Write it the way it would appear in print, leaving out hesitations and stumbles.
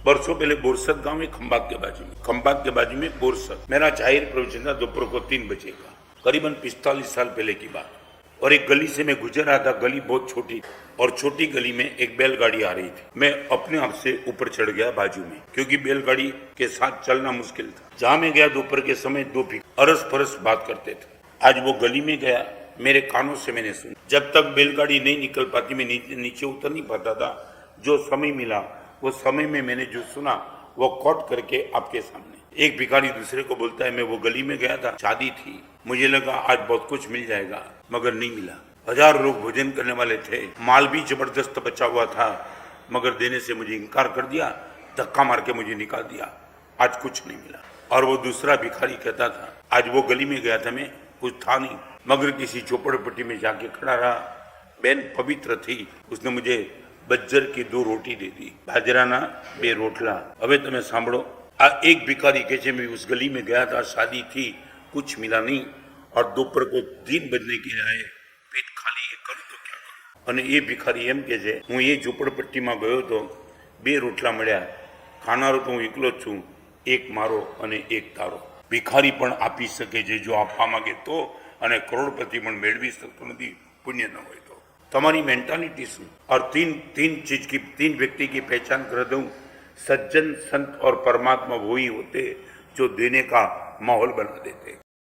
बरसों पहले बोरसद गांव है खंबात के बाजू में बोरसद। मेरा जाहिर प्रवचन था दोपहर को 3 बजे का, करीबन 45 साल पहले की बात। और एक गली से मैं गुजर रहा था, गली बहुत छोटी और छोटी गली में एक बैलगाड़ी आ रही थी। मैं अपने आप से ऊपर चढ़ गया बाजू में, क्योंकि बैलगाड़ी के साथ चलना मुश्किल था। जहां मैं गया दोपहर के समय 2 अरस परस बात करते थे। आज वो गली में गया, मेरे कानों से मैंने सुना। जब तक बैलगाड़ी नहीं निकल पाती मैं नीचे उतर नहीं पाता था। जो समय मिला वो समय में मैंने जो सुना वो कोट करके आपके सामने। एक भिखारी दूसरे को बोलता है, मैं वो गली में गया था, शादी थी, मुझे लगा आज बहुत कुछ मिल जाएगा, मगर नहीं मिला। 1000 लोग भोजन करने वाले थे, माल भी जबरदस्त बचा हुआ था, मगर देने से मुझे इनकार कर दिया, धक्का मार के मुझे निकाल दिया। आज कुछ नहीं मिला। और वो दूसरा भिखारी कहता था, आज वो गली में गया था मैं, कुछ था नहीं, मगर किसी झोपड़पट्टी में जाके खड़ा रहा। बहन पवित्र थी, उसने मुझे बज्जर की 2 रोटी दे दी, बाજરાના 2 રોટલા। હવે તમે સાંભળો, આ એક ભિખારી કહે છે, मैं उस गली में गया था, शादी थी, कुछ मिला नहीं, और दोपहर को 3 बजने के आए, पेट खाली है, करूं तो क्या करूं। અને એ ભિખારી એમ કહે છે, હું એ ઝૂંપડપટ્ટીમાં ગયો તો 2 રોટલા મળ્યા, ખાનારો તો હું એકલો જ છું, એક મારો અને એક તારો। ભિખારી પણ આપી શકે છે જો આપવા માંગે તો, અને કરોડપતિ પણ મેળવી શકતો નથી પુણ્ય ન હોય તો। તમારી मेंटालिटी શું? और तीन व्यक्ति की पहचान कर दूं, सज्जन संत और परमात्मा वही होते जो देने का माहौल बना देते।